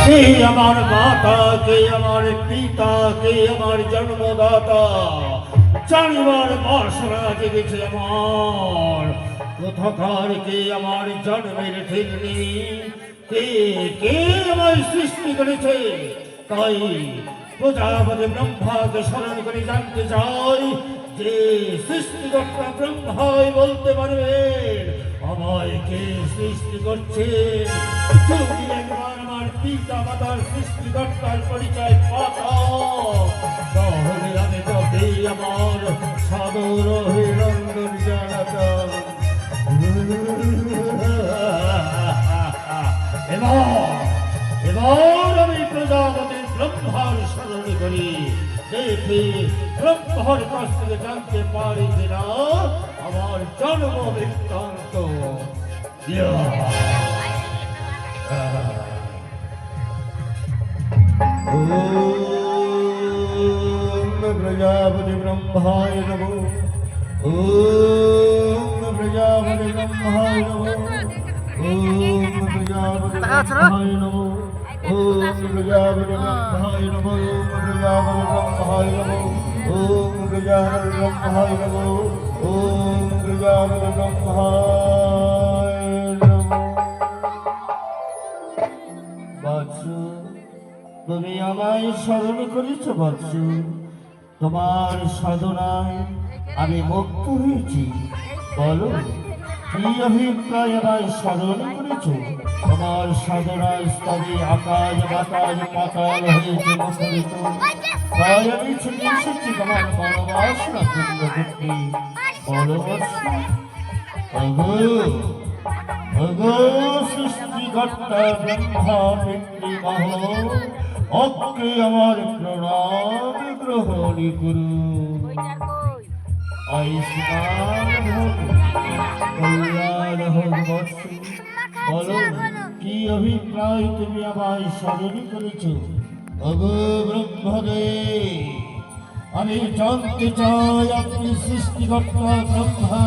কে আমার মাতা, কে আমার পিতা, কে আমার জন্মদাতা জানিবার বাসনা জেগেছে আমার। কোথাকার কে আমার জন্মের ঠিক নেই, কে কে আমায় সৃষ্টি করেছে, তাই প্রজাপতি ব্রহ্মাকে স্মরণ করে জানতে চাই যে সৃষ্টিকর্তা ব্রহ্মাই বলতে পারবে আমায় কে সৃষ্টি করছে। যদি একবার আমার পিতা মাতার সৃষ্টিকর্তার পরিচয় পাতাম, তাহলে আমি তবে আমার সাদর অভিনন্দন জানাতাম। এবার আমি প্রজাপতির ব্রহ্মার স্মরণ করি, দেখি ব্রহ্মার কাছ থেকে জানতে পারি কিনা আমার জন্ম বৃত্তান্ত। প্রজাপতি ব্রহ্মায় নমো, ওম প্রজাপতি ব্রহ্মায় নমো, ওম প্রজাপতি ব্রহ্মায় নমো, ওম প্রজাপতি ব্রহ্মায় নমো, ওম প্রজাপতি ব্রহ্মায় নমো, ওম প্রজাপতি ব্রহ্মায় নমো। বৎস, তুমি আমায় স্মরণ করেছ বৎস, তোমার সাধনায় আমি মুক্ত হয়েছি। বলো কি অভিপ্রায় আমায় স্মরণ করেছ? তোমার সাধনার স্তরে আকাশ বাতাস পাতাল হয়েছে মুখরিত, তাই আমি ছুটে এসেছি তোমার মনোবাসনা পূর্ণ করতে। বলো বৎস, সৃষ্টিকর্তা ব্রহ্মা পিতৃমহ, অগ্রে আমার প্রণাম গ্রহণ করুন। আয়ুষ্মান হোক, কল্যাণ হোক বৎস। বলো কি অভিপ্রায় তুমি আমায় স্মরণ করেছ? ওগো ব্রহ্মদেব, আমি জানতে চাই আপনি সৃষ্টিকর্তা ব্রহ্মা,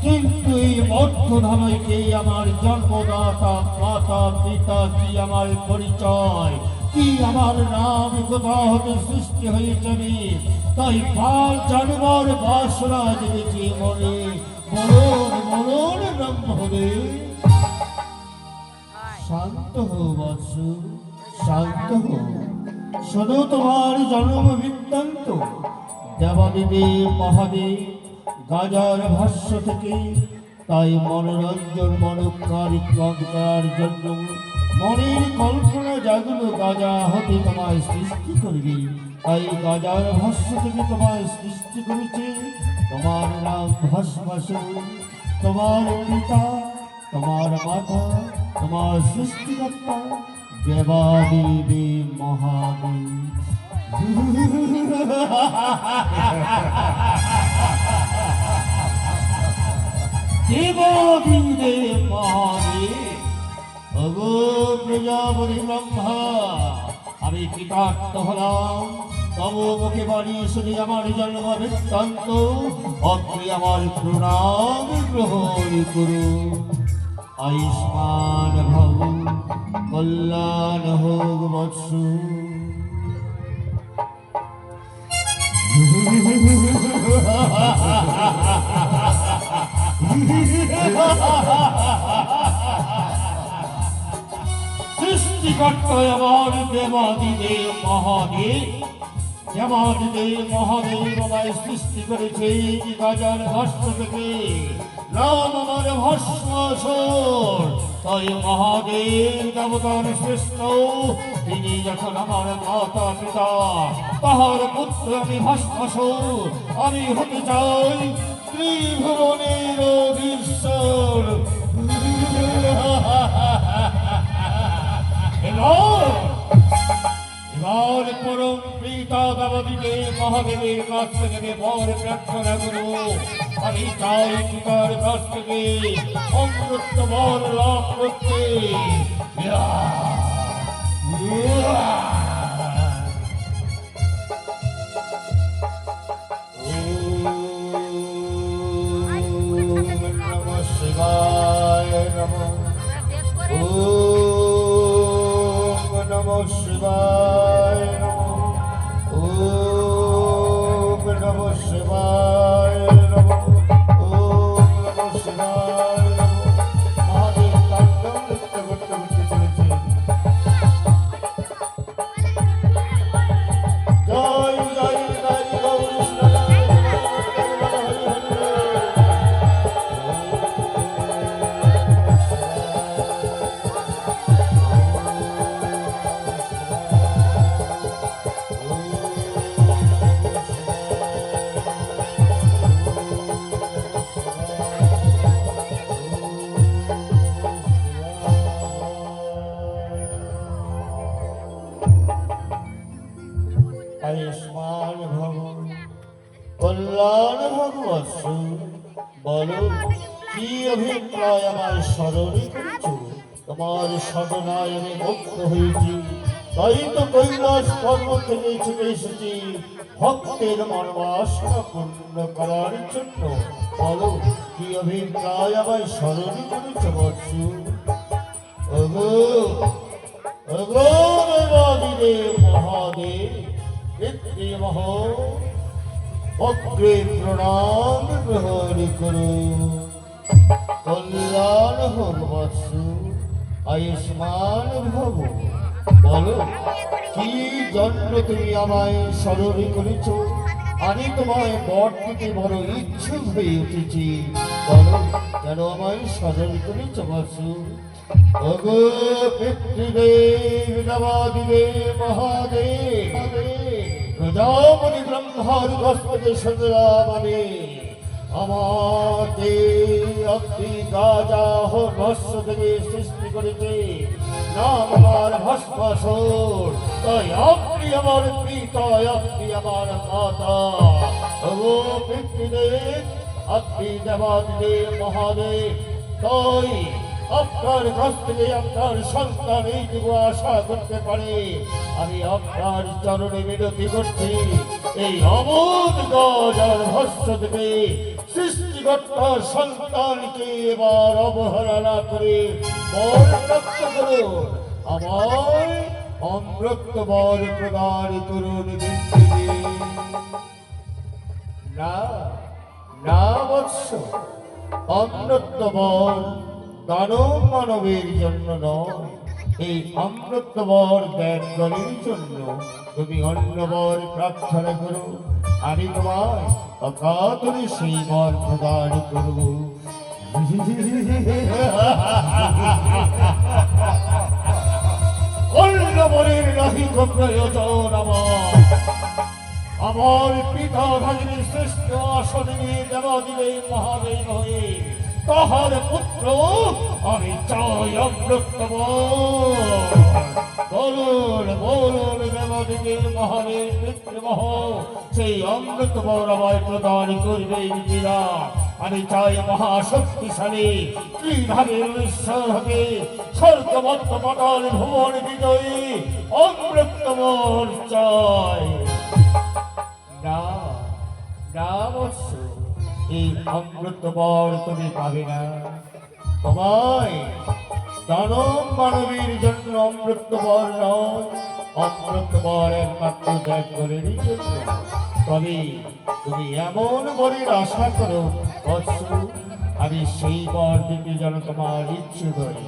কিন্তু এই মর্তধামে কে আমার জন্মদাতা, মাতা পিতা, কি আমার পরিচয়, কি আমার নাম, কোথা হতে সৃষ্টি হয়েছে আমি, তাই কাল জানবার বাসনা জেগেছে মনে। বলুন বলুন ব্রহ্মদেব। শান্ত হো বৎস, শান্ত হো। শোনো তোমার জন্ম বৃত্তান্ত। দেবাদিদেব মহাদেব গাজার ভাষ্য থেকে, তাই মনোরঞ্জন মনোকার জন্য মনের কল্পনা জাগলো গাজা হতে তোমায় সৃষ্টি করবে। তাই গাজার ভাষ্য থেকে তোমায় সৃষ্টি করেছে। তোমার নাম ভস্মাসুর, তোমার পিতা, তোমার মাতা, তোমার সৃষ্টিকর্তা দেবাদিদেব মহাদেব। দেবাদিদেব মহাদেব। ওগো প্রজাপতি ব্রহ্মা, আমি কৃতার্থ হলাম তব মুখে বাণী শুনে আমার জন্ম বৃত্তান্ত। অগ্রে আমার প্রণাম গ্রহণ করুন। আয়ুষ্মান ভব, কল্যাণ হোক বৎস। সৃষ্টিকর্তা আমার দেবাদিদেব মহাদেব, দেবাদিদেব মহাদেব আমায় সৃষ্টি করেছে গাজার ভাষ্য থেকে। নাম আমার ভস্মাসুর, তাই মহাদেব দেবতার শ্রেষ্ঠ। তিনি যখন আমার মাতা পিতা, তাহার পুত্র আমি ভস্মাসুর। আমি হতে চাই ত্রিভুবনের অধীশ্বর। এবার পরম পিতা দেবাদিদেব মহাদেবের কাছ থেকে বর প্রার্থনা করব। আমি চাই পিতার কাছ থেকে অমৃত বর লাভ করতে। নমঃ শিবায় নমঃ। অভিপ্রায় আমার স্মরণে করেছ, তোমার সাধনায় আমি মুক্ত হয়েছি, তাই তো কৈলাস পর্বত থেকে ছুটে এসেছি ভক্তের মনোবাসনা পূর্ণ করার জন্য। বলো কি অভিপ্রায় আমার স্মরণে করেছ বৎস? ওগো ওগো দেবাদিদেব মহাদেব, পিতৃমহ অগ্রে প্রণাম গ্রহণ করুন। কল্যাণ হোক বৎস, আয়ুষ্মান ভব। বলো কি জন্য তুমি আমায় স্মরণ করেছ? আমি তোমায় বর দিতে বড় ইচ্ছুক হয়ে উঠেছি। বলো কেন আমায় স্মরণ করেছ বৎস? ওগো পিতৃদেব দেবাদিদেব মহাদেব, প্রজাপতি ব্রহ্মার হস্তকে সংগ্রামে আমাকে অগ্নি গাজাহ ভস্য থেকে সৃষ্টি করেছে, নাম আমার ভস্মাসুর। তাই আপনি আমার পিতা, আপনি আমার মাতা। ওগো পিতৃদেব, আপনি দেবাদিদেব মহাদেব, তাই আপনার কাছ থেকে আপনার সন্তান এইটুকু আশা করতে পারে। আমি আপনার চরণে মিনতি করছি, এই অমোদ গজার ভস্য থেকে সৃষ্টিকর্তার সন্তানকে এবার অবহেলা করে বর প্রাপ্ত করুন, আমার অমৃত বর প্রদান করুন। না না বৎস, অমৃত বর দানব মানবের জন্য নয়, এই অমৃত বর জ্ঞানের জন্য। তুমি অন্য বর প্রার্থনা করো, আমি তোমায় অকাতরে সেই বর প্রদান করব। অন্য বরের নাহি তো প্রয়োজন আমার। আমার পিতা ভাগিনী শ্রেষ্ঠ আসনে দেবাদিদেব মহাদেব হয়ে তাহার পুত্র আমি চাই অমৃত বর। বলুন বলুন দেবাদিদেব মহাদেব পিতৃমহ, সেই অমৃত বর আমায় প্রদান করবে কিনা? আমি চাই মহাশক্তিশালী ত্রিধারের ঈশ্বর হবে, স্বর্গমত্ত পাতাল ভুবন বিজয়ী অমৃত বর চাই। না না বৎস, এই অমৃত বর তুমি পাবে না। তোমায় দানব মানবীর জন্য অমৃত বর নয়, অমৃত বর একমাত্র ত্যাগ করে জন্য। তবে তুমি এমন বরের আশা করো বৎস, আমি সেই বর দিতে যেন তোমার ইচ্ছে করি।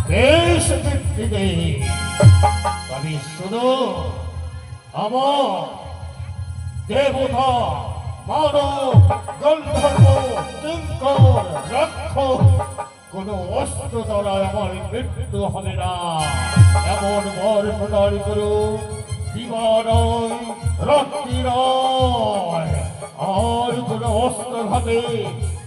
বেশ পিতৃদেব, তবে শুনো, আমার দেবতা মানব গন্ধর্ব কিঙ্কর রাক্ষস কোন অস্ত্র দ্বারা আমার মৃত্যু হবে না, এমন বর প্রদান করো। দিবা নয়, রাত্রি নয়, আর কোন অস্ত্রঘাতে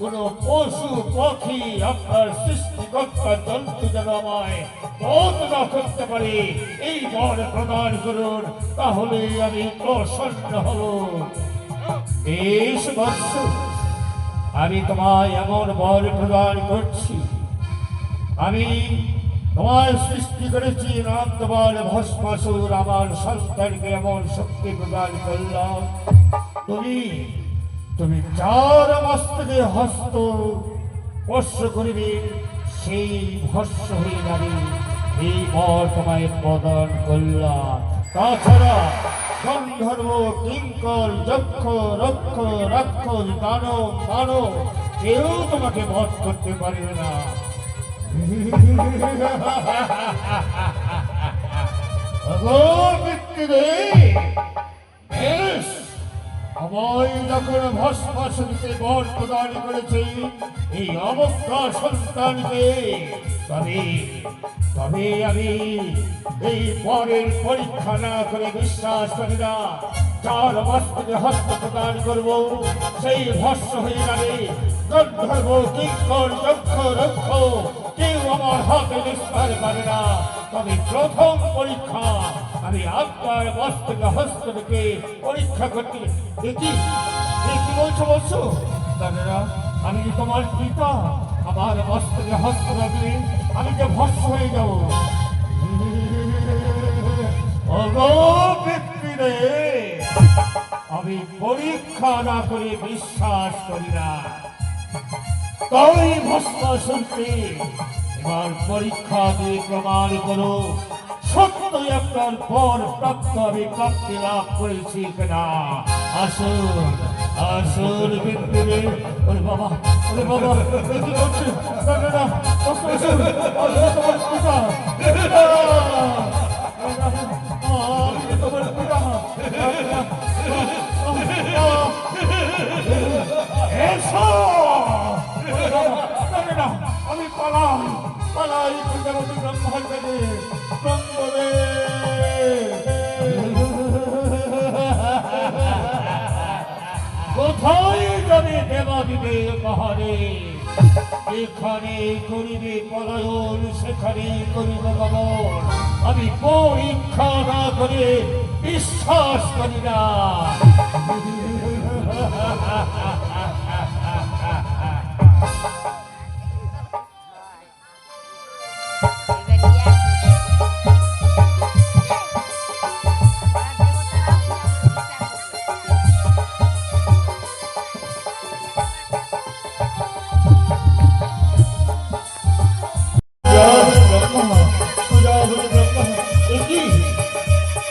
কোন পশু পাখি আপনার সৃষ্টিকর্তার জন্তু যেন আমায় বধ না করতে পারে, এই বর প্রদান করুন, তাহলে আমি প্রসন্ন হব। বেশ বৎস, আমি তোমায় এমন বর প্রদান করছি। আমি তোমায় সৃষ্টি করেছি, নাম তোমার ভস্মাসুর, আমার সন্তানকে এমন শক্তি প্রদান করলাম। তুমি তুমি যার মস্তকে হস্ত স্পর্শ করিবে, সেই ভস্ম হয়ে যাবে। এই বর তোমায় প্রদান করলাম। তাছাড়া গন্ধর্ব কিঙ্কর যক্ষ রক্ষ রাক্ষস দানব মানব কেউ তোমাকে বধ করতে পারবে না। বেশ, আমায় যখন ভস্মাসুরকে বর প্রদান করেছে এই অবস্থা সন্তানকে, তবে তবে আমি এই বরের পরীক্ষা না করে বিশ্বাস করি না। যার মস্তকে হস্ত প্রদান করব, সেই ভস্ম হয়ে যাবে। গন্ধর্ব কিঙ্কর যক্ষ রক্ষ কেউ আমার হাতে নিস্তার পারে না। তবে প্রথম পরীক্ষা, আমি আপনার মস্তকে হস্ত থেকে পরীক্ষা করতে দেখি কি বলছো বলছো? দাদারা, আমি কি তোমার পিতা? আমার মস্তকে হস্ত রাখলে আমি যে ভস্ম হয়ে যাব। ওগো ব্যক্তিরে, আমি পরীক্ষা না করে বিশ্বাস করি না। তাই ভস্ম শুনতে এবার পরীক্ষা দিয়ে প্রমাণ করো সত্যই একটার পর প্রাপ্ত আমি প্রাপ্তি লাভ করেছি কিনা। আসুন আসুন ব্যক্তিরে। ওরে বাবা, ওরে বাবা, কি করছে? না না না, কষ্ট আসুন, আমি তোমার পিতা। আমি তোমার পিতা। এসো! আমি পালাই পালাই প্রজাপতি ব্রহ্মার কাছে। ব্রহ্মদেব, কোথায় যাবে দেবাদিদেব মহাদেব? এখানে করিবে পলায়ন, সেখানে করিবে গমন। আমি পরীক্ষা না করে বিশ্বাস করি না।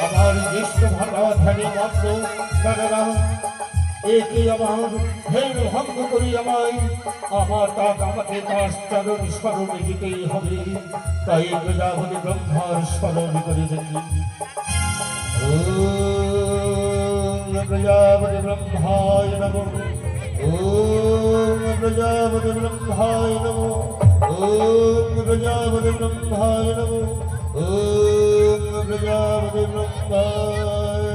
আমার জ্যেষ্ঠ ভাটাধারী মাত্র দাদারা, একে আমার হেন ভঙ্গ করি আমায়, আমার তাক আমাকে তার চরণ স্মরণে যেতেই হবে। তাই প্রজাপতি ব্রহ্মার স্মরণ করে দেখি। ওম প্রজাপতি ব্রহ্মায় নমঃ। ওম প্রজাপতি ব্রহ্মায় নমঃ। ওম প্রজাপতি ব্রহ্মায় নমঃ। ওম প্রজাপতি ব্রহ্মায়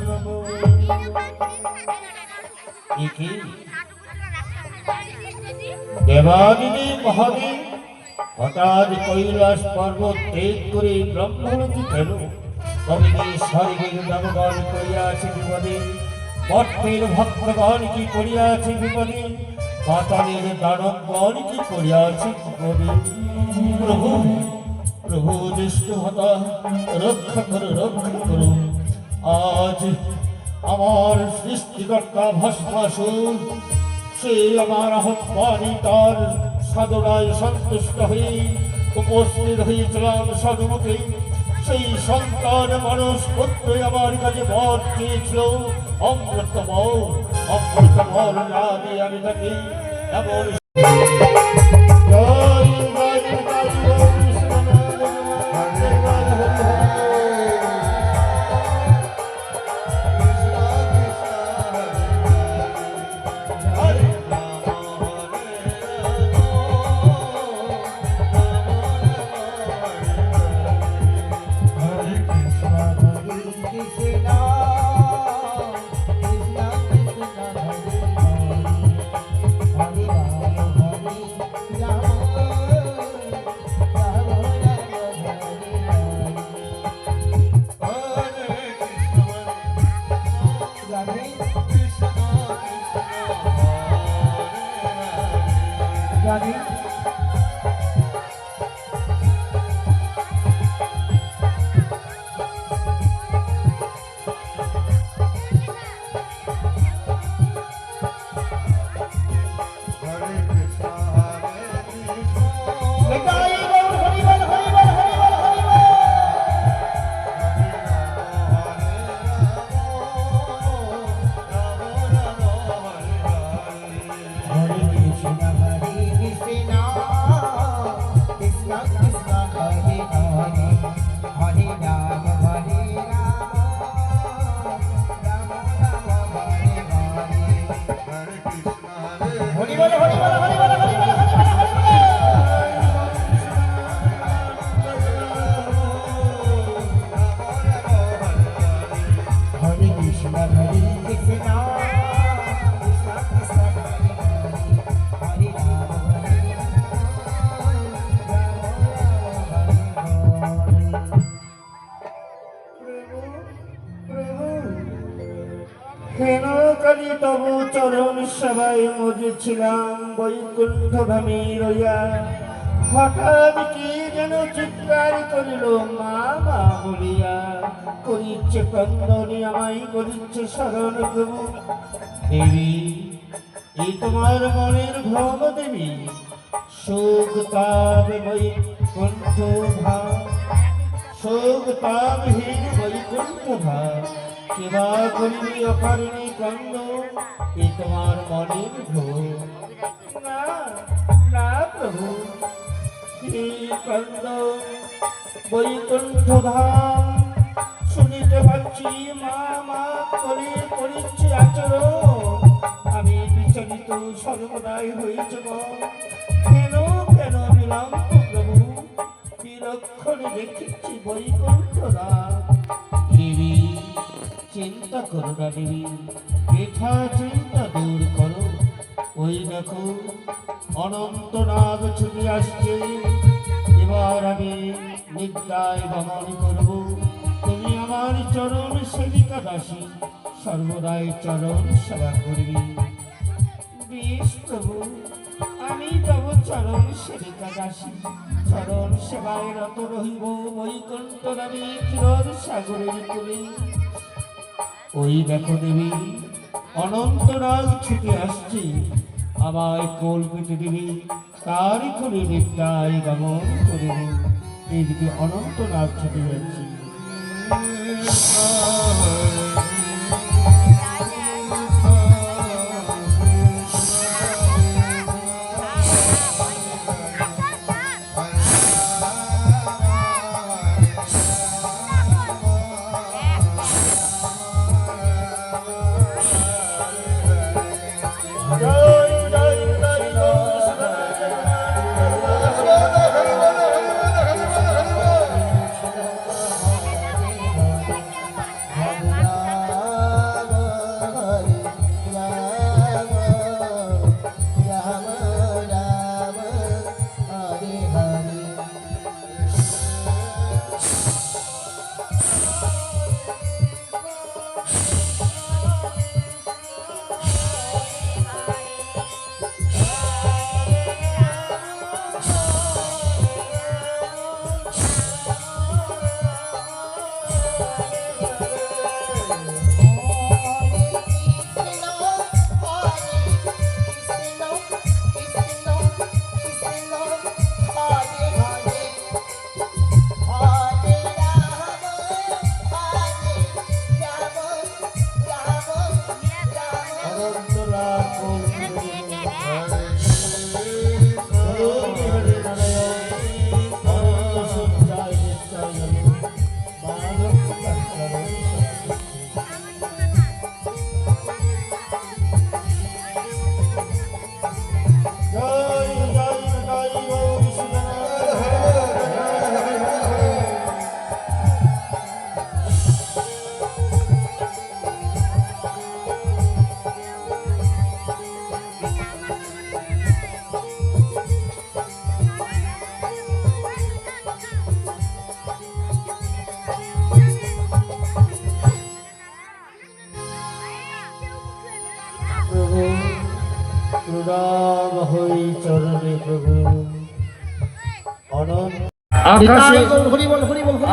নমঃ। দেবাদিনী মহাদেব হঠাৎ কৈলাস পর্বত ত্যাগ করে ব্রহ্মলোকে গেল। তবে স্বর্গের জনগণ করিয়াছে বিপদে, মর্তের ভক্তগণ কি করিয়াছে বিপদে, পাতালের দানবগণ কি করিয়াছে বিপদে। প্রভু প্রভু জ্যেষ্ঠ হতা, রক্ষা করো রক্ষা করো। আজ আমার সৃষ্টিকর্তা ভস্মাসুর, সে আমার আহ্বানে তার সাধনায় সন্তুষ্ট হয়ে উপস্থিত হয়েছিলাম সন্মুখে। সেই সন্তান মানুষ পুত্র আমার কাছে বর চেয়েছিল, অমৃতমল অমৃতমল না দিয়ে আমি তাকে এমন জানি। Krishna তবু চরণ সেবায় মজেছিলাম বৈকুণ্ঠ ধামে রইয়া। হঠাৎ কি যেন চিৎকার করিল মা মা বলিয়া, করিচ্ছে ক্রন্দনে আমায় করিচ্ছে স্মরণ প্রভু। দেবী এই তোমার মনের ভ্রম দেবী, শোক তাপ বৈকুণ্ঠ ভাব, শোক তাপহীন বৈকুণ্ঠ ভাব, সেবা করিনি অকারণে কান্দ, এ তোমার মনের ভ্রম। না না প্রভু, এই কান্দ বৈকুণ্ঠ ধাম শুনিতে পাচ্ছি মা মা করে করিচ্ছে আচরণ। আমি বিচলিত সর্বদাই হয়েছে কেন কেন বিলম্ব প্রভু, বিলক্ষণে দেখেছি বৈকুণ্ঠ ধাম। দেবী চিন্তা করো না দেবী, বৃথা চিন্তা দূর করো। ওই দেখো অনন্তনাগ ছুটে আসছে, এবার আমি নিদ্রায় ভ্রমণ করব। তুমি আমার চরণ সেবিকা দাসী, সর্বদাই চরণ সেবা করবি। বেশ প্রভু, আমি তব চরণ সেবিকা দাসী, চরণ সেবায় রত রহিব বৈকুণ্ঠ ধামে ক্ষীর সাগরের কূলে। ওই দেখো দেবী অনন্তনাগ ছুটে আসছে, আমায় কোল পেতে দেবে, তারই করে নিদ্রায় গমন করব। এইদিকে অনন্তনাগ ছুটে যাচ্ছে।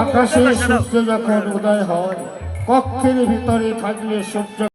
আকাশে সূর্য যখন উদয় হয়, কক্ষের ভিতরে থাকলে সূর্য